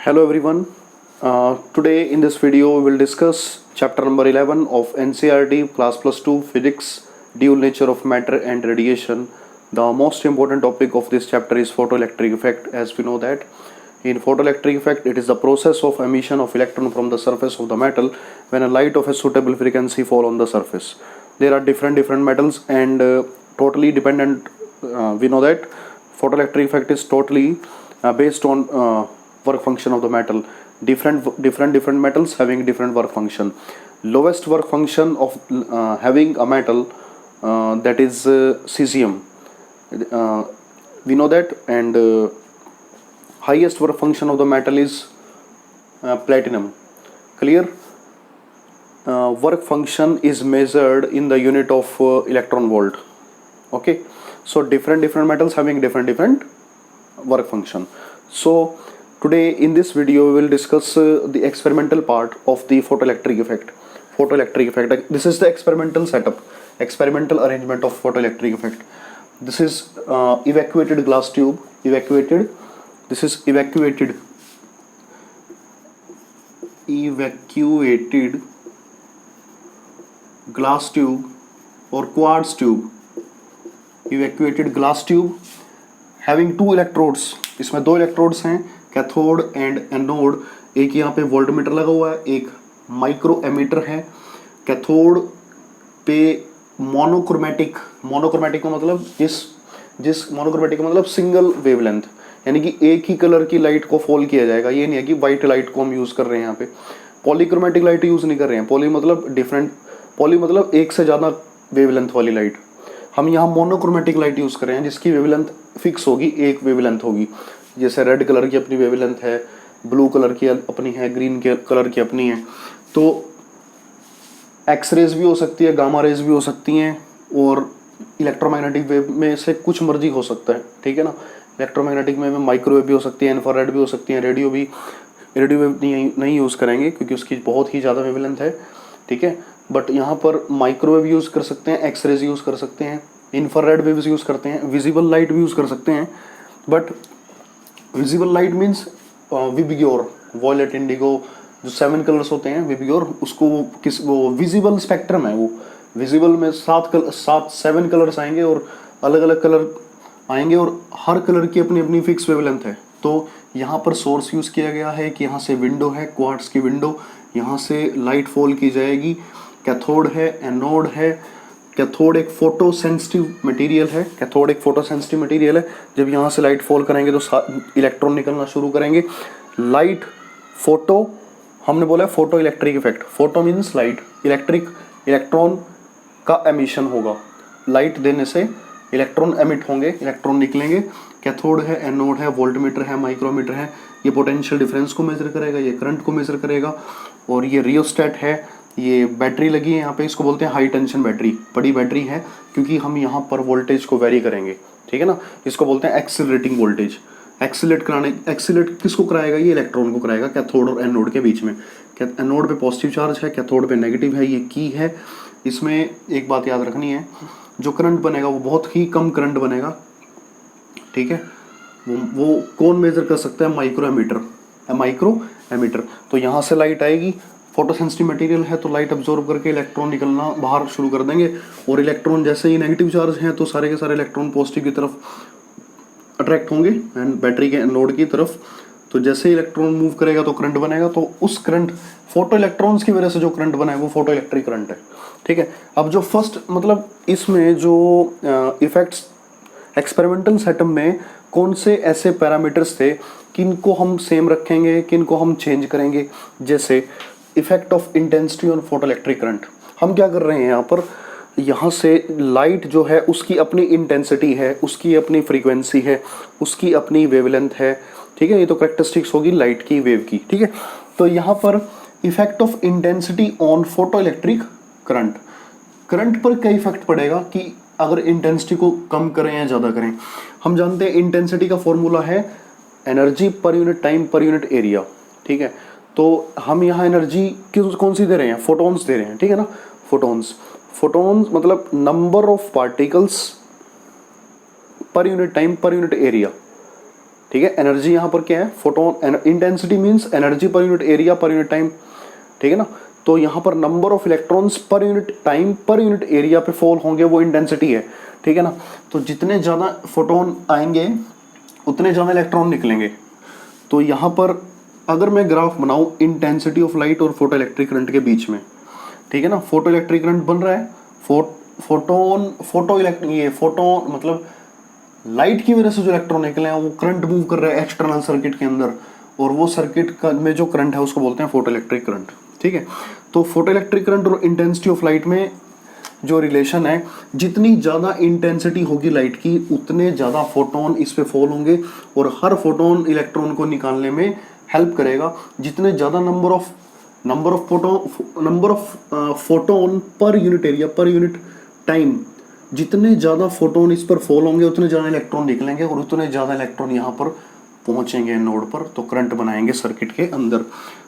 Hello everyone. Today in this video we will discuss chapter number 11 of NCERT class plus 2 physics, dual nature of matter and radiation. The most important topic of this chapter is photoelectric effect. As we know that in photoelectric effect it is the process of emission of electron from the surface of the metal when a light of a suitable frequency fall on the surface. There are different metals and totally dependent. We know that photoelectric effect is totally based on work function of the metal. Different metals having different work function. Lowest work function of having a metal that is cesium. We know that, and highest work function of the metal is platinum. Clear? Work function is measured in the unit of electron volt. Okay, so different metals having different work function. So today in this video we will discuss the experimental part of the photoelectric effect. This is the experimental setup, experimental arrangement of photoelectric effect. This is evacuated glass tube. This is evacuated glass tube or quartz tube. Evacuated glass tube having two electrodes. इसमें दो electrodes हैं, cathode and anode. एक यहाँ पे voltmeter लगा हुआ है, एक माइक्रो एमीटर है. कैथोड पे मोनोक्रोमेटिक का मतलब जिस मोनोक्रोमेटिक का मतलब सिंगल वेवलेंथ, यानी कि एक ही कलर की लाइट को फॉल किया जाएगा. ये नहीं है कि व्हाइट लाइट को हम यूज कर रहे हैं. यहाँ पे पॉलीक्रोमेटिक लाइट यूज नहीं कर रहे हैं. पॉली मतलब एक से ज्यादा वेवलेंथ वाली लाइट. हम यहाँ मोनोक्रोमेटिक लाइट यूज कर रहे हैं जिसकी वेवलेंथ फिक्स होगी, एक वेवलेंथ होगी. जैसे रेड कलर की अपनी वेवलेंथ है, ब्लू कलर की अपनी है, ग्रीन कलर की अपनी है. तो एक्स रेज भी हो सकती है, गामा रेज भी हो सकती हैं, और इलेक्ट्रोमैग्नेटिक वेव में से कुछ मर्जी हो सकता है. ठीक है ना. इलेक्ट्रोमैग्नेटिक में माइक्रोवेव भी हो सकती है, इंफ्रारेड भी हो सकती है, रेडियो वेव नहीं यूज़ करेंगे क्योंकि उसकी बहुत ही ज़्यादा वेवलेंथ है. ठीक है. बट यहाँ पर माइक्रोवेव यूज़ कर सकते हैं, एक्स रेज यूज़ कर सकते हैं, इंफ्रारेड वेव्स यूज़ करते हैं, विजिबल लाइट भी यूज़ कर सकते हैं. But visible light means VIBGYOR, violet, indigo, जो 7 कलर्स होते हैं विबग्योर, उसको वो विजिबल स्पेक्ट्रम है. वो विजिबल में 7 कलर्स आएंगे और अलग अलग कलर आएंगे और हर कलर की अपनी फिक्स वेवलेंथ है. तो यहाँ पर सोर्स यूज़ किया गया है कि यहाँ से विंडो है, क्वार्ट्ज की विंडो, यहाँ से लाइट फॉल की जाएगी. कैथोड है, एनोड है. कैथोड एक फोटो सेंसिटिव मटेरियल है. जब यहाँ से लाइट फॉल करेंगे तो इलेक्ट्रॉन निकलना शुरू करेंगे. लाइट फोटो, हमने बोला photo electric effect. Photo means light, electron का एमिशन होगा. लाइट देने से इलेक्ट्रॉन एमिट होंगे, इलेक्ट्रॉन निकलेंगे. कैथोड है, एनोड है, वोल्टमीटर है, माइक्रोमीटर है. ये पोटेंशियल डिफरेंस को मेजर करेगा, ये करंट को मेजर करेगा. और ये रियोस्टेट है, ये बैटरी लगी है यहाँ पे, इसको बोलते हैं हाई टेंशन बैटरी. बड़ी बैटरी है क्योंकि हम यहाँ पर वोल्टेज को वेरी करेंगे. ठीक है ना. इसको बोलते हैं एक्सिलरेटिंग वोल्टेज. एक्सिलेट किसको कराएगा? ये इलेक्ट्रॉन को कराएगा कैथोड और एनोड के बीच में. एनोड पे पॉजिटिव चार्ज है, कैथोड पे नेगेटिव है. ये की है. इसमें एक बात याद रखनी है, जो करंट बनेगा वो बहुत ही कम करंट बनेगा. ठीक है. वो कौन मेजर कर सकता है? Micro ammeter. तो यहाँ से लाइट आएगी, फोटोसेंसिटिव मटेरियल है तो लाइट अब्जॉर्ब करके इलेक्ट्रॉन निकलना बाहर शुरू कर देंगे. और इलेक्ट्रॉन जैसे ही नेगेटिव चार्ज हैं तो सारे के सारे इलेक्ट्रॉन पॉजिटिव की तरफ अट्रैक्ट होंगे एंड बैटरी के एनोड की तरफ. तो जैसे इलेक्ट्रॉन मूव करेगा तो करंट बनेगा. तो उस करंट, फोटो इलेक्ट्रॉन्स की वजह से जो करंट बना है वो फोटो इलेक्ट्रिक करंट है. ठीक है. अब जो फर्स्ट मतलब इसमें जो इफेक्ट्स एक्सपेरिमेंटल सेटअप में कौन से ऐसे पैरामीटर्स थे किनको हम सेम रखेंगे, किनको हम चेंज करेंगे. जैसे effect of intensity on photo electric current. हम क्या कर रहे हैं यहाँ पर, यहाँ से लाइट जो है उसकी अपनी इंटेंसिटी है, उसकी अपनी फ्रीक्वेंसी है, उसकी अपनी वेवलेंथ है. ठीक है. ये तो कैरेक्टरिस्टिक्स होगी लाइट की, वेव की. ठीक है. तो यहाँ पर effect of intensity on photo electric current पर क्या इफेक्ट पड़ेगा कि अगर इंटेंसिटी को कम करें या ज़्यादा करें. हम जानते हैं इंटेंसिटी का फॉर्मूला है energy per unit time per unit area. ठीक है. तो हम यहाँ एनर्जी कौन सी दे रहे हैं? फोटॉन्स दे रहे हैं. ठीक है ना. फोटॉन्स मतलब number of particles per unit time per unit area. ठीक है। एनर्जी यहाँ पर क्या है, photon, intensity means energy per unit area per unit time, ठीक है ना। तो यहाँ पर number of electrons per unit time per unit area पे फॉल होंगे, वो इंटेंसिटी है, ठीक है ना। तो जितने ज़्यादा फोटोन आएंगे उतने ज़्यादा इलेक्ट्रॉन निकलेंगे। तो यहाँ पर अगर मैं ग्राफ बनाऊँ इंटेंसिटी ऑफ लाइट और फोटो इलेक्ट्रिक करंट के बीच में, ठीक है ना, फोटो इलेक्ट्रिक करंट बन रहा है, फोटोन मतलब लाइट की वजह से जो इलेक्ट्रॉन निकले हैं वो करंट मूव कर रहा है एक्सटर्नल सर्किट के अंदर, और वो सर्किट में जो करंट है उसको बोलते हैं फोटो इलेक्ट्रिक करंट, ठीक है। तो फोटो इलेक्ट्रिक करंट और इंटेंसिटी ऑफ लाइट में जो रिलेशन है, जितनी ज़्यादा इंटेंसिटी होगी लाइट की उतने ज़्यादा फोटोन इस पे फॉल होंगे, और हर फोटोन इलेक्ट्रॉन को निकालने में हेल्प करेगा। जितने ज़्यादा number of photon per unit area per unit time, जितने ज़्यादा फोटोन इस पर फॉल होंगे उतने ज़्यादा इलेक्ट्रॉन निकलेंगे, और उतने ज़्यादा इलेक्ट्रॉन यहाँ पर पहुँचेंगे नोड पर, तो करंट बनाएंगे सर्किट के अंदर।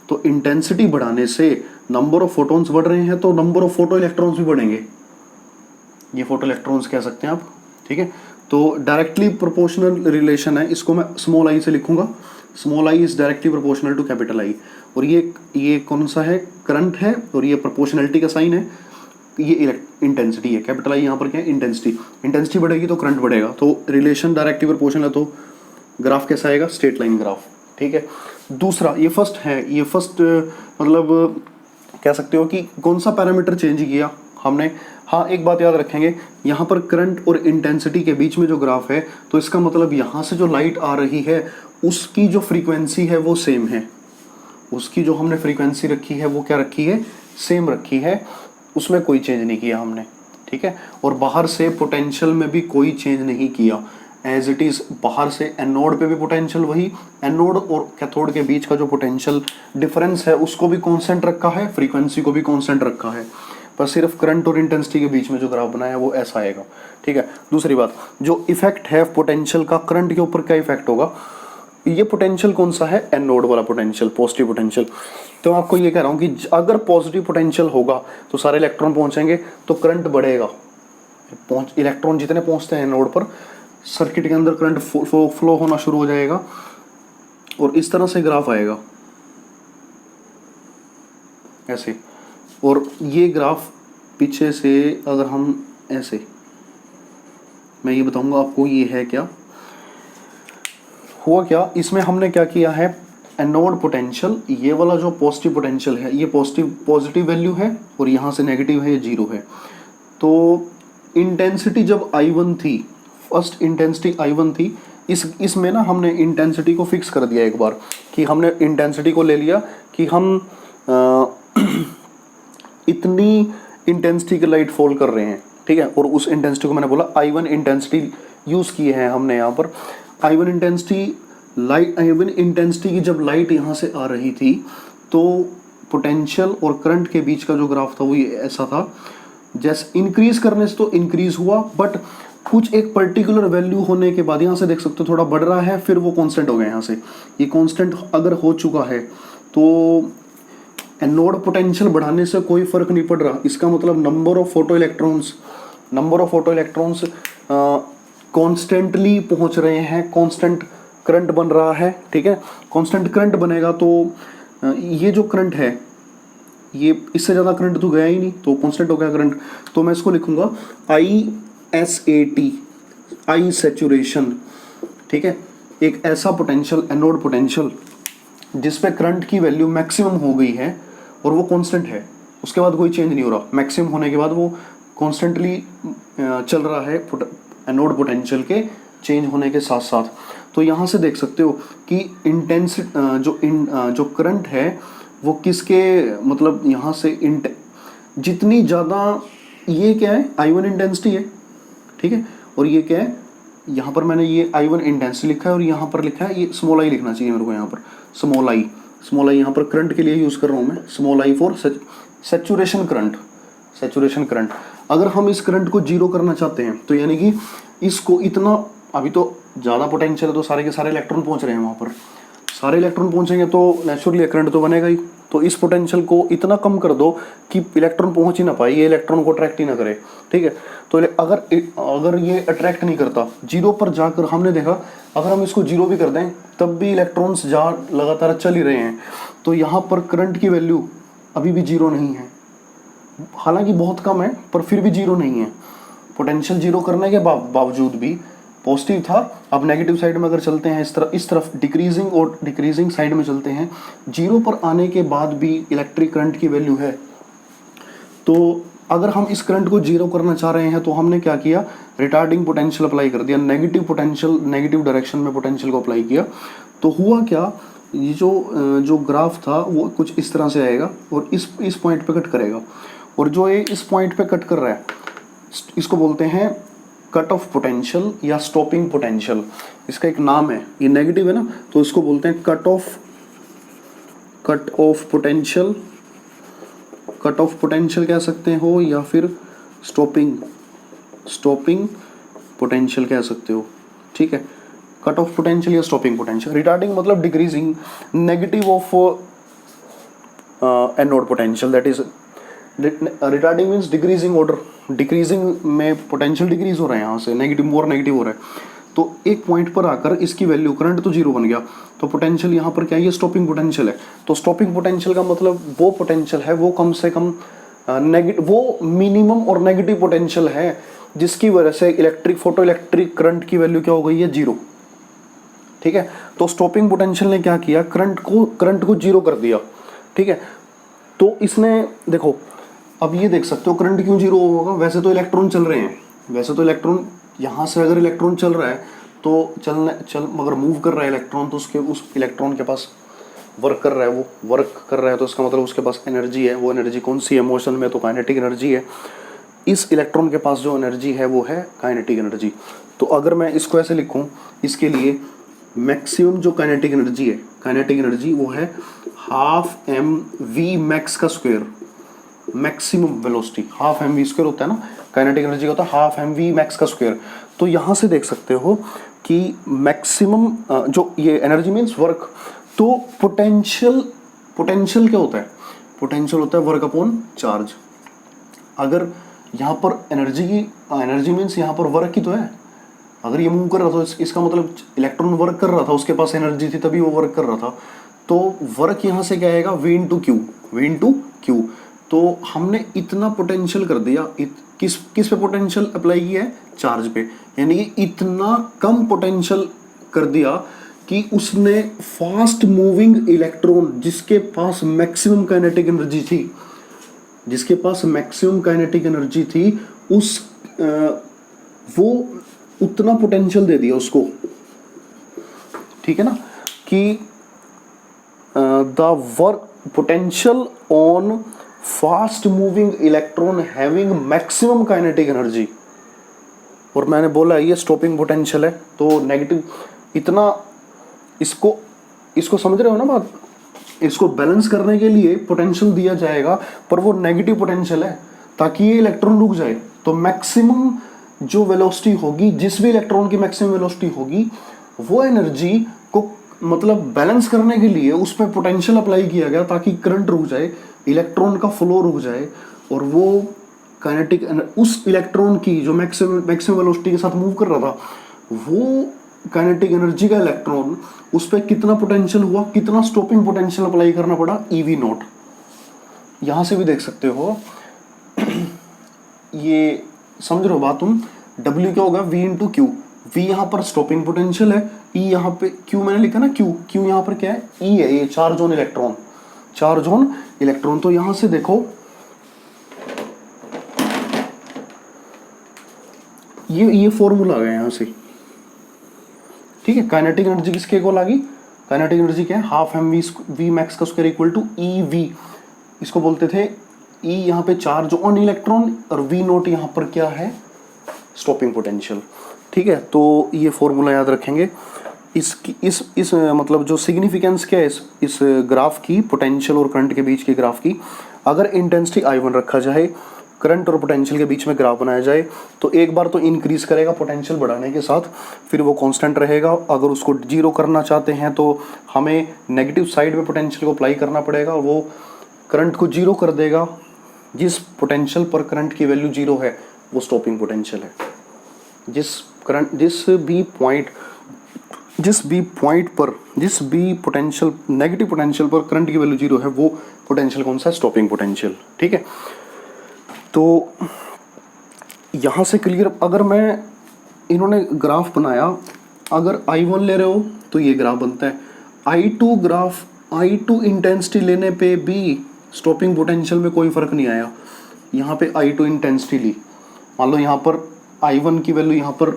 तो इंटेंसिटी बढ़ाने से नंबर ऑफ फोटोन्स बढ़ रहे हैं तो नंबर ऑफ फोटो इलेक्ट्रॉन्स भी बढ़ेंगे, ये फोटो इलेक्ट्रॉन्स कह सकते हैं आप, ठीक है। तो डायरेक्टली प्रोपोर्शनल रिलेशन है, इसको मैं स्मॉल आई से लिखूंगा, small I is directly proportional to capital I. और ये कौन सा है, करंट है, और ये प्रोपोर्शनलिटी का साइन है, ये इंटेंसिटी है, कैपिटल आई यहाँ पर क्या है, इंटेंसिटी बढ़ेगी तो करंट बढ़ेगा। तो रिलेशन डायरेक्टली प्रोपोर्शनल है, तो ग्राफ कैसा आएगा, स्ट्रेट लाइन ग्राफ, ठीक है। दूसरा ये फर्स्ट मतलब कह सकते हो कि कौन सा पैरामीटर चेंज किया हमने। हाँ, एक बात याद रखेंगे, यहाँ पर करंट और इंटेंसिटी के बीच में जो ग्राफ है, तो इसका मतलब यहाँ से जो लाइट आ रही है उसकी जो फ्रीक्वेंसी है वो सेम है, उसकी जो हमने फ्रीक्वेंसी रखी है वो क्या रखी है, सेम रखी है, उसमें कोई चेंज नहीं किया हमने, ठीक है। और बाहर से पोटेंशियल में भी कोई चेंज नहीं किया, एज इट इज। बाहर से एनोड पे भी पोटेंशियल वही, एनोड और कैथोड के बीच का जो पोटेंशियल डिफरेंस है उसको भी कांस्टेंट रखा है, फ्रीक्वेंसी को भी कांस्टेंट रखा है, पर सिर्फ करंट और इंटेंसिटी के बीच में जो ग्राफ बनाया है वो ऐसा आएगा, ठीक है। दूसरी बात, जो इफेक्ट है पोटेंशियल का करंट के ऊपर क्या इफेक्ट होगा, ये पोटेंशियल कौन सा है, एनोड वाला पोटेंशियल, पॉजिटिव पोटेंशियल। तो मैं आपको ये कह रहा हूँ कि अगर पॉजिटिव पोटेंशियल होगा तो सारे इलेक्ट्रॉन पहुंचेंगे तो करंट बढ़ेगा, इलेक्ट्रॉन जितने पहुंचते हैं नोड पर सर्किट के अंदर करंट फ्लो होना शुरू हो जाएगा, और इस तरह से ग्राफ आएगा ऐसे। और ये ग्राफ पीछे से अगर हम ऐसे, मैं ये बताऊंगा आपको ये है क्या, हुआ क्या, इसमें हमने क्या किया है, एनोड पोटेंशियल, ये वाला जो पॉजिटिव पोटेंशियल है ये पॉजिटिव वैल्यू है, और यहाँ से नेगेटिव है, ये 0 है। तो इंटेंसिटी जब I1 थी, फर्स्ट इंटेंसिटी I1 थी, इसमें ना हमने इंटेंसिटी को फिक्स कर दिया एक बार, कि हमने इंटेंसिटी को ले लिया कि हम इतनी इंटेंसिटी की लाइट फॉल कर रहे हैं, ठीक है। और उस इंटेंसिटी को मैंने बोला I1 इंटेंसिटी यूज़ की है हमने यहाँ पर। I1 इंटेंसिटी की जब लाइट यहाँ से आ रही थी तो पोटेंशियल और करंट के बीच का जो ग्राफ था वो ये ऐसा था, जैसे इंक्रीज करने से तो इंक्रीज हुआ, बट कुछ एक पर्टिकुलर वैल्यू होने के बाद यहाँ से देख सकते हो थोड़ा बढ़ रहा है, फिर वो कांस्टेंट हो गया। यहाँ से ये कांस्टेंट अगर हो चुका है तो एनोड पोटेंशियल बढ़ाने से कोई फर्क नहीं पड़ रहा, इसका मतलब number of photo electrons constantly पहुँच रहे हैं, कांस्टेंट करंट बन रहा है, ठीक है। कांस्टेंट करंट बनेगा तो ये जो करंट है ये इससे ज़्यादा करंट तो गया ही नहीं, तो कांस्टेंट हो गया करंट। तो मैं इसको लिखूंगा ISAT, आई सैचुरेशन, ठीक है। एक ऐसा पोटेंशियल, एनोड पोटेंशियल जिस पे करंट की वैल्यू मैक्सिमम हो गई है और वो कांस्टेंट है, उसके बाद कोई चेंज नहीं हो रहा, मैक्सिमम होने के बाद वो कॉन्स्टेंटली चल रहा है एनोड पोटेंशियल के चेंज होने के साथ साथ। तो यहाँ से देख सकते हो कि जो करंट है वो किसके, मतलब यहाँ से जितनी ज़्यादा, ये क्या है, I1 इंटेंसिटी है, ठीक है। और ये क्या है, यहाँ पर मैंने ये I1 इंटेंसिटी लिखा है, और यहाँ पर लिखा है, ये स्मॉल आई लिखना चाहिए मेरे को, यहाँ पर स्मॉल आई यहाँ पर करंट के लिए यूज़ कर रहा हूँ मैं, small I for saturation current. अगर हम इस करंट को 0 करना चाहते हैं तो यानी कि इसको इतना, अभी तो ज़्यादा पोटेंशियल है तो सारे के सारे इलेक्ट्रॉन पहुँच रहे हैं वहाँ पर, सारे इलेक्ट्रॉन पहुँचेंगे तो नेचुरली करंट तो बनेगा ही। तो इस पोटेंशियल को इतना कम कर दो कि इलेक्ट्रॉन पहुंच ही ना पाए, ये इलेक्ट्रॉन को अट्रैक्ट ही ना करे, ठीक है। तो अगर ये अट्रैक्ट नहीं करता, जीरो पर जाकर हमने देखा अगर हम इसको जीरो भी कर दें तब भी इलेक्ट्रॉन्स जा लगातार चल ही रहे हैं। तो यहाँ पर करंट की वैल्यू अभी भी जीरो नहीं है, हालांकि बहुत कम है पर फिर भी जीरो नहीं है। पोटेंशियल जीरो करने के बावजूद भी पॉजिटिव था। अब नेगेटिव साइड में अगर चलते हैं, इस तरफ डिक्रीजिंग और डिक्रीजिंग साइड में चलते हैं, जीरो पर आने के बाद भी इलेक्ट्रिक करंट की वैल्यू है। तो अगर हम इस करंट को जीरो करना चाह रहे हैं तो हमने क्या किया, रिटार्डिंग पोटेंशियल अप्लाई कर दिया, नेगेटिव पोटेंशियल, नेगेटिव डायरेक्शन में पोटेंशियल को अप्लाई किया। तो हुआ क्या, ये जो ग्राफ था वो कुछ इस तरह से आएगा और इस पॉइंट पे कट करेगा, और जो ये इस पॉइंट पे कट कर रहा है इसको बोलते हैं कट ऑफ पोटेंशियल या स्टॉपिंग पोटेंशियल। इसका एक नाम है, ये नेगेटिव है ना, तो इसको बोलते हैं cut off potential, cut off potential कह सकते हो, या फिर स्टॉपिंग पोटेंशियल कह सकते हो, ठीक है। कट ऑफ पोटेंशियल या स्टॉपिंग पोटेंशियल। रिटार्डिंग मतलब decreasing, negative of anode potential, that is retarding means decreasing order, decreasing में पोटेंशियल डिक्रीज हो रहा है, यहाँ से नेगेटिव मोर नेगेटिव हो रहा है। तो एक पॉइंट पर आकर इसकी वैल्यू, करंट तो जीरो बन गया, तो पोटेंशियल यहाँ पर क्या है, ये स्टॉपिंग पोटेंशियल है। तो स्टॉपिंग पोटेंशियल का मतलब वो पोटेंशियल है, वो कम से कम वो मिनिमम और नेगेटिव पोटेंशियल है जिसकी वजह से फोटो इलेक्ट्रिक करंट की वैल्यू क्या हो गई है, जीरो, ठीक है। तो स्टॉपिंग पोटेंशियल ने क्या किया, करंट को जीरो कर दिया, ठीक है। तो इसने देखो, अब ये देख सकते हो करंट क्यों जीरो होगा, वैसे तो इलेक्ट्रॉन चल रहे हैं, वैसे तो इलेक्ट्रॉन यहाँ से अगर इलेक्ट्रॉन चल रहा है तो मगर मूव कर रहा है इलेक्ट्रॉन, तो उस इलेक्ट्रॉन के पास वर्क कर रहा है, वो वर्क कर रहा है, तो इसका मतलब उसके पास एनर्जी है। वो एनर्जी कौन सी है, मोशन में तो काइनेटिक एनर्जी है। इस इलेक्ट्रॉन के पास जो एनर्जी है वो है काइनेटिक एनर्जी। तो अगर मैं इसको ऐसे लिखूँ, इसके लिए मैक्सिमम जो काइनेटिक एनर्जी है, काइनेटिक एनर्जी वो है हाफ एम वी मैक्स का square, maximum velocity half m v square होता है ना, काइनेटिक एनर्जी का होता है हाफ एम वी मैक्स का स्क्वायर। तो यहाँ से देख सकते हो कि मैक्सिमम जो ये एनर्जी मीन्स वर्क, तो पोटेंशियल क्या होता है, पोटेंशियल होता है वर्क अपॉन चार्ज। अगर यहाँ पर एनर्जी मीन्स यहाँ पर वर्क ही तो है, अगर ये मूव कर रहा था इसका मतलब इलेक्ट्रॉन वर्क कर रहा था, उसके पास एनर्जी थी तभी वो वर्क कर रहा था। तो वर्क यहाँ से क्या आएगा, V इंटू क्यू। तो हमने इतना पोटेंशियल कर दिया, किस पे पोटेंशियल अप्लाई किया है, चार्ज पे, यानी कि इतना कम पोटेंशियल कर दिया कि उसने फास्ट मूविंग इलेक्ट्रॉन जिसके पास मैक्सिमम काइनेटिक एनर्जी थी, वो उतना पोटेंशियल दे दिया उसको, ठीक है ना, कि the work potential on fast moving electron having maximum kinetic energy. और मैंने बोला ये स्टॉपिंग पोटेंशियल है, तो नेगेटिव इतना, इसको समझ रहे हो ना बात, इसको बैलेंस करने के लिए पोटेंशियल दिया जाएगा, पर वो नेगेटिव पोटेंशियल है ताकि ये इलेक्ट्रॉन रुक जाए। तो मैक्सिमम जो वेलोसिटी होगी, जिस भी इलेक्ट्रॉन की मैक्सिमम वेलोसिटी होगी, वो एनर्जी को मतलब बैलेंस करने के लिए उस पर पोटेंशियल अप्लाई किया गया ताकि करंट रुक जाए, इलेक्ट्रॉन का फ्लो रुक जाए, और वो काइनेटिक उस इलेक्ट्रॉन की जो मैक्सिमम वेलोसिटी के साथ मूव कर रहा था, वो काइनेटिक एनर्जी का इलेक्ट्रॉन उस पर कितना पोटेंशियल हुआ, कितना स्टॉपिंग पोटेंशियल अप्लाई करना पड़ा, EV0। यहाँ से भी देख सकते हो, ये समझ रहे हो बात तुम, W क्या होगा, V इंटू क्यू। V यहाँ पर स्टॉपिंग पोटेंशियल है, E यहाँ पे Q मैंने लिखा ना, Q यहाँ पर क्या है, E है, ये चार्ज ऑन इलेक्ट्रॉन। तो यहाँ से देखो ये फॉर्मूला आ गया यहाँ से, ठीक है। काइनेटिक एनर्जी किसके इक्वल आ गई, काइनेटिक एनर्जी क्या है, हाफ एम वी मैक्स का स्क्वायर इक्वल टू EV। इसको बोलते थे E यहाँ पे चार्ज ऑन इलेक्ट्रॉन, और V0 यहाँ पर क्या है, स्टॉपिंग पोटेंशियल, ठीक है। तो ये फॉर्मूला याद रखेंगे। इस मतलब जो सिग्निफिकेंस क्या है इस ग्राफ की, पोटेंशियल और करंट के बीच के ग्राफ की, अगर इंटेंसिटी I1 रखा जाए करंट और पोटेंशियल के बीच में ग्राफ बनाया जाए तो एक बार तो इंक्रीज करेगा पोटेंशियल बढ़ाने के साथ, फिर वो कांस्टेंट रहेगा। अगर उसको जीरो करना चाहते हैं तो हमें नेगेटिव साइड में पोटेंशियल को अप्लाई करना पड़ेगा, वो करंट को जीरो कर देगा। जिस पोटेंशियल पर करंट की वैल्यू जीरो है वो स्टॉपिंग पोटेंशियल है। जिस भी पोटेंशियल नेगेटिव पोटेंशियल पर करंट की वैल्यू जीरो है वो पोटेंशियल कौन सा है? Stopping potential. ठीक है, तो यहाँ से क्लियर। अगर मैं इन्होंने ग्राफ बनाया, अगर I1 ले रहे हो तो ये ग्राफ बनता है। I2 इंटेंसिटी लेने पे भी स्टॉपिंग पोटेंशियल में कोई फर्क नहीं आया। यहाँ पे I2 इंटेंसिटी ली, मान लो यहाँ पर I1 की वैल्यू यहाँ पर,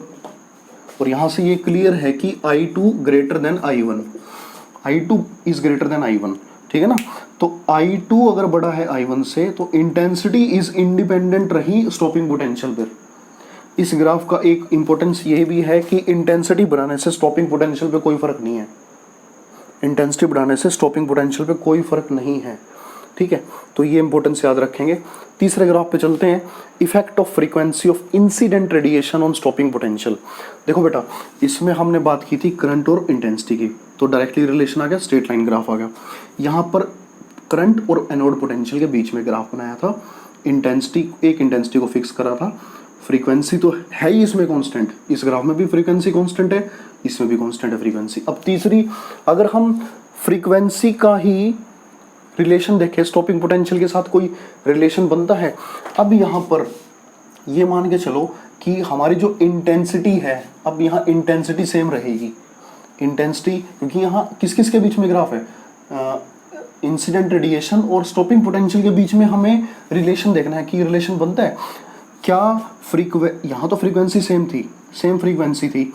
और यहाँ से ये क्लियर है कि I2 greater than I1, I2 is greater than I1। ठीक है ना, तो I2 अगर बड़ा है I1 से तो इंटेंसिटी इज इंडिपेंडेंट रही स्टॉपिंग पोटेंशियल पर। इस ग्राफ का एक इंपॉर्टेंस ये भी है कि इंटेंसिटी बढ़ाने से स्टॉपिंग पोटेंशियल पे कोई फर्क नहीं है। इंटेंसिटी बढ़ाने से स्टॉपिंग पोटेंशियल पे कोई फर्क नहीं है। ठीक है, तो ये इंपॉर्टेंस याद रखेंगे। तीसरे ग्राफ पे चलते हैं, effect of frequency of incident radiation on stopping potential. देखो बेटा, इसमें हमने बात की थी करंट और इंटेंसिटी की, तो डायरेक्टली रिलेशन आ गया, स्ट्रेट लाइन ग्राफ आ गया। यहाँ पर करंट और एनोड पोटेंशियल के बीच में ग्राफ बनाया था, इंटेंसिटी को फिक्स करा था। फ्रीक्वेंसी तो है ही इसमें कांस्टेंट, इस ग्राफ में भी फ्रीक्वेंसी कांस्टेंट है, इसमें भी कांस्टेंट है फ्रीक्वेंसी। अब तीसरी, अगर हम फ्रीक्वेंसी का ही रिलेशन देखें, स्टॉपिंग पोटेंशियल के साथ कोई रिलेशन बनता है। अब यहाँ पर ये मान के चलो कि हमारी जो इंटेंसिटी है, अब यहाँ इंटेंसिटी सेम रहेगी। इंटेंसिटी, क्योंकि यहाँ किस किस के बीच में ग्राफ है, इंसिडेंट रेडिएशन और स्टॉपिंग पोटेंशियल के बीच में हमें रिलेशन देखना है कि रिलेशन बनता है क्या। यहाँ तो फ्रीक्वेंसी सेम थी, सेम फ्रीक्वेंसी थी,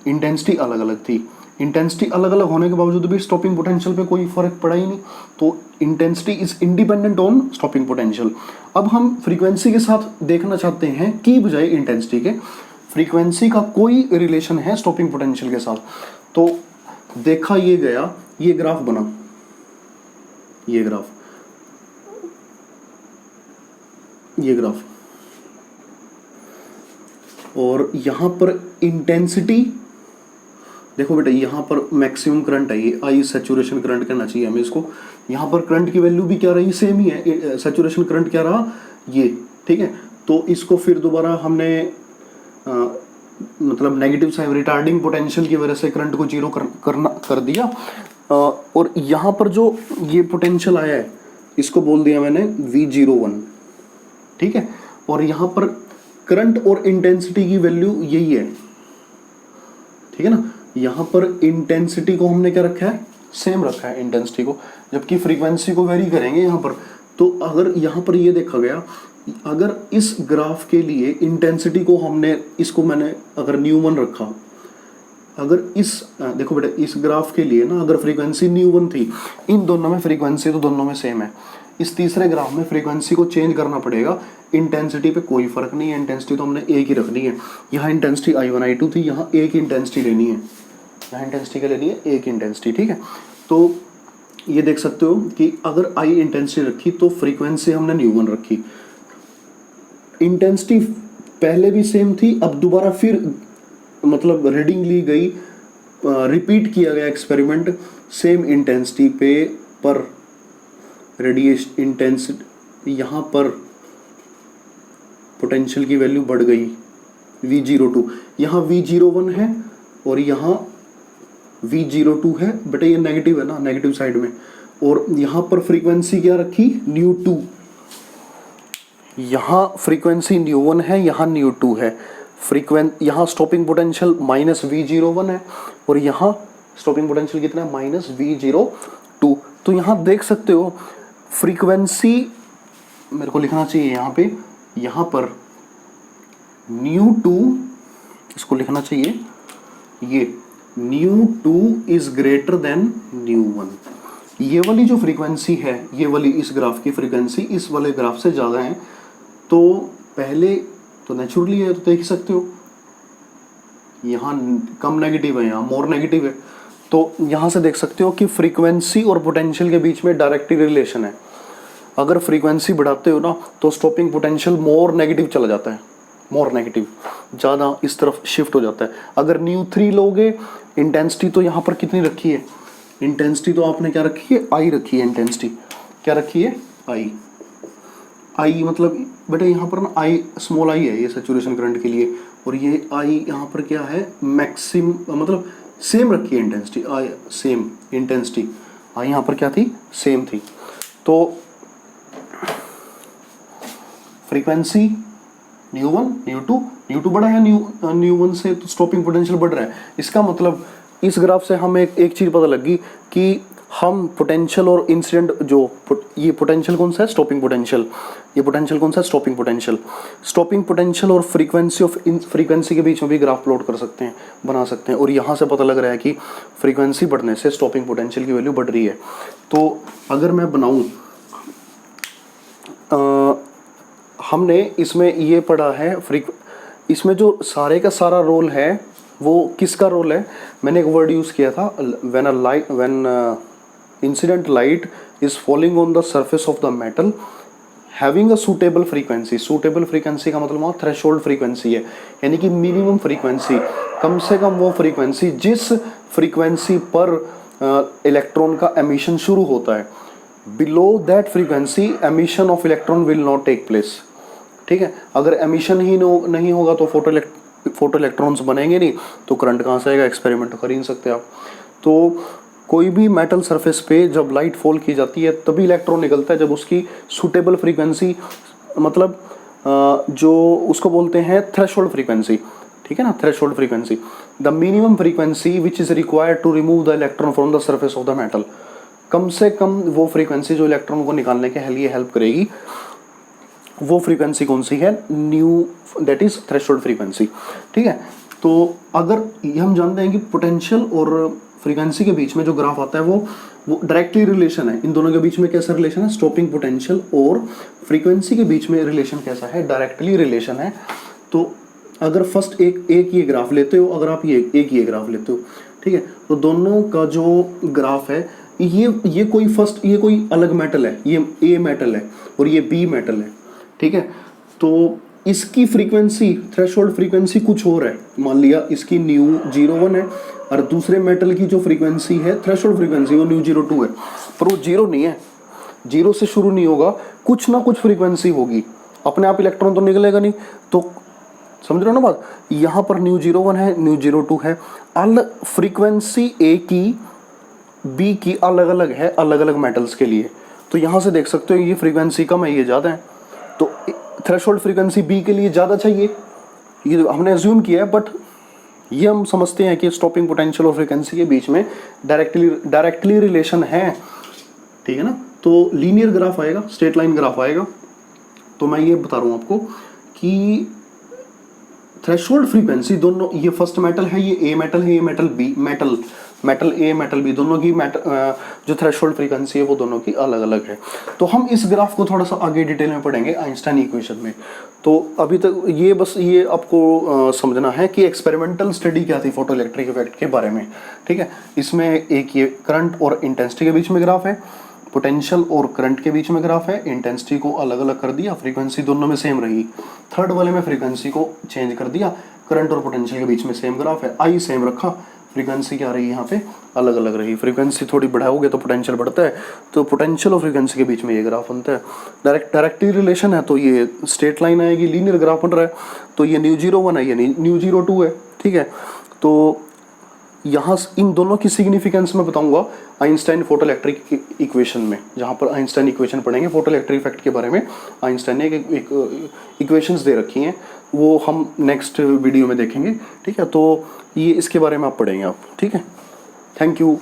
इंटेंसिटी अलग अलग थी। इंटेंसिटी अलग अलग होने के बावजूद भी स्टॉपिंग पोटेंशियल पे कोई फर्क पड़ा ही नहीं, तो intensity is independent on stopping potential. अब हम फ्रीक्वेंसी के साथ देखना चाहते हैं कि बजाय इंटेंसिटी के फ्रीक्वेंसी का कोई रिलेशन है स्टॉपिंग पोटेंशियल के साथ। तो देखा ये गया, ये ग्राफ बना, ये ग्राफ, और यहाँ पर इंटेंसिटी देखो बेटा, यहाँ पर मैक्सिमम करंट है, ये आई सैचुरेशन करंट कहना चाहिए हमें इसको। यहाँ पर करंट की वैल्यू भी क्या रही, सेम ही है, सैचुरेशन करंट क्या रहा, ये। ठीक है, तो इसको फिर दोबारा हमने मतलब नेगेटिव साइड रिटार्डिंग पोटेंशियल की वजह से करंट को जीरो कर दिया। और यहाँ पर जो ये पोटेंशियल आया है इसको बोल दिया मैंने V01। ठीक है, और यहाँ पर करंट और इंटेंसिटी की वैल्यू यही है। ठीक है ना, यहाँ पर इंटेंसिटी को हमने क्या रखा है, सेम रखा है इंटेंसिटी को, जबकि फ्रीक्वेंसी को वेरी करेंगे यहाँ पर। तो अगर यहाँ पर ये देखा गया, अगर इस ग्राफ के लिए इंटेंसिटी को हमने, इसको मैंने अगर ν1 रखा, अगर इस देखो बेटा, इस ग्राफ के लिए ना अगर फ्रीक्वेंसी ν1 थी, इन दोनों में फ्रीक्वेंसी तो दोनों में सेम है। इस तीसरे ग्राफ में फ्रीक्वेंसी को चेंज करना पड़ेगा, इंटेंसिटी पे कोई फर्क नहीं है, इंटेंसिटी तो हमने एक ही रखनी है। यहाँ इंटेंसिटी I1 I2 थी, यहाँ एक इंटेंसिटी लेनी है, यहाँ इंटेंसिटी क्या लेनी है, एक इंटेंसिटी। ठीक है, तो ये देख सकते हो कि अगर I इंटेंसिटी रखी तो फ्रीक्वेंसी हमने ν1 रखी। इंटेंसिटी पहले भी सेम थी, अब दोबारा फिर मतलब रीडिंग ली गई, रिपीट किया गया एक्सपेरिमेंट सेम इंटेंसिटी पे, पर रेडिएशन इंटेंसिटी यहाँ पर पोटेंशियल की वैल्यू बढ़ गई V02, यहाँ V01 है और यहाँ V02 है। बेटा ये नेगेटिव है ना, नेगेटिव साइड में, और यहाँ पर फ्रीक्वेंसी क्या रखी, ν2। यहाँ फ्रीक्वेंसी ν1 है, यहाँ ν2 है। यहाँ स्टॉपिंग पोटेंशियल -V01 है और यहाँ स्टॉपिंग पोटेंशियल कितना है, -V02। तो यहाँ देख सकते हो फ्रीक्वेंसी, मेरे को लिखना चाहिए यहाँ पे, यहाँ पर ν2, इसको लिखना चाहिए, ये ν2 इज ग्रेटर देन ν1। ये वाली जो फ्रीक्वेंसी है, ये वाली इस ग्राफ की फ्रीक्वेंसी इस वाले ग्राफ से ज़्यादा है, तो पहले तो नेचुरली है, तो देख सकते हो यहाँ कम नेगेटिव है, यहाँ मोर नेगेटिव है। तो यहाँ से देख सकते हो कि फ्रीक्वेंसी और पोटेंशियल के बीच में डायरेक्ट रिलेशन है। अगर फ्रीक्वेंसी बढ़ाते हो ना तो स्टॉपिंग पोटेंशियल मोर नेगेटिव चला जाता है, मोर नेगेटिव, ज़्यादा इस तरफ शिफ्ट हो जाता है। अगर ν3 लोगे, इंटेंसिटी तो यहाँ पर कितनी रखी है, इंटेंसिटी तो आपने क्या रखी है, आई रखी है, इंटेंसिटी क्या रखी है, आई। आई मतलब बेटा यहाँ पर ना आई स्मॉल आई है ये सैचुरेशन करंट के लिए, और ये आई यहाँ पर क्या है, मैक्सिम मतलब सेम रखी है इंटेंसिटी, आई सेम इंटेंसिटी, आई यहाँ पर क्या थी, सेम थी। तो फ्रीक्वेंसी ν1 ν2 बढ़ा है, ν1 से तो स्टॉपिंग पोटेंशियल बढ़ रहा है। इसका मतलब इस ग्राफ से हमें एक चीज़ पता लगी कि हम पोटेंशियल और इंसिडेंट जो ये पोटेंशियल कौन सा है, स्टॉपिंग पोटेंशियल, ये पोटेंशियल कौन सा है, स्टॉपिंग पोटेंशियल। स्टॉपिंग पोटेंशियल और फ्रीक्वेंसी के बीच में भी ग्राफ प्लॉट कर सकते हैं, बना सकते हैं, और यहाँ से पता लग रहा है कि फ्रीक्वेंसी बढ़ने से स्टॉपिंग पोटेंशियल की वैल्यू बढ़ रही है। तो अगर मैं बनाऊँ, हमने इसमें ये पढ़ा है इसमें जो सारे का सारा रोल है वो किसका रोल है, मैंने एक वर्ड यूज़ किया था, when incident light is falling on the surface of the metal having a suitable frequency. Suitable frequency का मतलब वहाँ थ्रेशोल्ड फ्रीक्वेंसी है, यानी कि मिनिमम फ्रीक्वेंसी, कम से कम वो फ्रीक्वेंसी जिस फ्रीक्वेंसी पर इलेक्ट्रॉन का एमिशन शुरू होता है, below that frequency emission of electron will not take place. ठीक है, अगर एमिशन ही नहीं होगा तो फोटो इलेक्ट्रॉन्स बनेंगे नहीं, तो करंट कहाँ से आएगा, एक्सपेरिमेंट कर ही नहीं सकते आप। तो कोई भी मेटल सरफेस पे जब लाइट फॉल की जाती है तभी इलेक्ट्रॉन निकलता है जब उसकी सूटेबल फ्रीक्वेंसी, मतलब जो उसको बोलते हैं थ्रेशोल्ड फ्रीक्वेंसी, ठीक है ना, threshold frequency, the minimum frequency which is required to remove the electron from the surface of the metal. कम से कम वो फ्रीक्वेंसी जो इलेक्ट्रॉन को निकालने के लिए हेल्प करेगी, वो फ्रीक्वेंसी कौन सी है, new, that is threshold frequency. ठीक है, तो अगर ये हम जानते हैं कि पोटेंशियल और फ्रीक्वेंसी के बीच में जो ग्राफ आता है वो डायरेक्टली रिलेशन है, इन दोनों के बीच में कैसा रिलेशन है, स्टॉपिंग पोटेंशियल और फ्रीक्वेंसी के बीच में रिलेशन कैसा है, डायरेक्टली रिलेशन है। तो अगर फर्स्ट एक ये ग्राफ लेते हो, अगर आप ये ग्राफ लेते हो, ठीक है, तो दोनों का जो ग्राफ है, ये कोई अलग मेटल है, ये ए मेटल है और ये बी मेटल है, ठीक है, तो इसकी फ्रीक्वेंसी, थ्रेशोल्ड फ्रीक्वेंसी कुछ और है, मान लिया इसकी ν01 है और दूसरे मेटल की जो फ्रीक्वेंसी है थ्रेशोल्ड फ्रीक्वेंसी वो ν02 है, पर वो जीरो नहीं है, जीरो से शुरू नहीं होगा, कुछ ना कुछ फ्रीक्वेंसी होगी, अपने आप इलेक्ट्रॉन तो निकलेगा नहीं। तो समझ रहे हो ना बात, यहाँ पर ν01 है, ν02 है, अलग फ्रीक्वेंसी ए की बी की अलग अलग है, अलग अलग मेटल्स के लिए। तो यहाँ से देख सकते हो ये फ्रीक्वेंसी कम है, ये ज़्यादा है, तो थ्रेशोल्ड फ्रीक्वेंसी बी के लिए ज़्यादा चाहिए, ये हमने एज्यूम किया है, बट ये हम समझते हैं कि स्टॉपिंग पोटेंशियल और फ्रीक्वेंसी के बीच में डायरेक्टली रिलेशन है, ठीक है ना। तो लीनियर ग्राफ आएगा, स्ट्रेट लाइन ग्राफ आएगा। तो मैं ये बता रहा हूँ आपको कि थ्रेशोल्ड फ्रीक्वेंसी दोनों, ये फर्स्ट मेटल है, ये ए मेटल है, ये metal B, metal A metal B, दोनों की जो थ्रेशोल्ड फ्रीक्वेंसी है वो दोनों की अलग अलग है। तो हम इस ग्राफ को थोड़ा सा आगे डिटेल में पढ़ेंगे आइंस्टाइन इक्वेशन में। तो अभी तक ये बस ये आपको समझना है कि एक्सपेरिमेंटल स्टडी क्या थी फोटो इलेक्ट्रिक इफेक्ट के बारे में, ठीक है। इसमें एक ये करंट और इंटेंसिटी के बीच में ग्राफ है, पोटेंशियल और करंट के बीच में ग्राफ है, इंटेंसिटी को अलग अलग कर दिया, फ्रीक्वेंसी दोनों में सेम रही, थर्ड वाले में फ्रीक्वेंसी को चेंज कर दिया, करंट और पोटेंशियल के बीच में सेम ग्राफ है, आई सेम रखा, फ्रीक्वेंसी क्या रही यहाँ पे अलग अलग रही, फ्रीक्वेंसी थोड़ी बढ़ाओगे तो पोटेंशियल बढ़ता है, तो पोटेंशियल और फ्रीक्वेंसी के बीच में ये ग्राफ बनता है, डायरेक्टली रिलेशन है, तो ये स्ट्रेट लाइन आएगी, लीनियर ग्राफ बन रहा है, तो ये ν01 है, ये ν02 है, ठीक है। तो यहाँ इन दोनों की सिग्निफिकेंस मैं बताऊंगा आइंस्टाइन फोटो इलेक्ट्रिक इक्वेशन में, जहाँ पर आइंस्टाइन इक्वेशन पढ़ेंगे फोटो इलेक्ट्रिक इफेक्ट के बारे में। आइंस्टाइन ने एक इक्वेशंस दे रखी हैं, वो हम नेक्स्ट वीडियो में देखेंगे, ठीक है। तो ये इसके बारे में आप पढ़ेंगे आप, ठीक है। Thank you.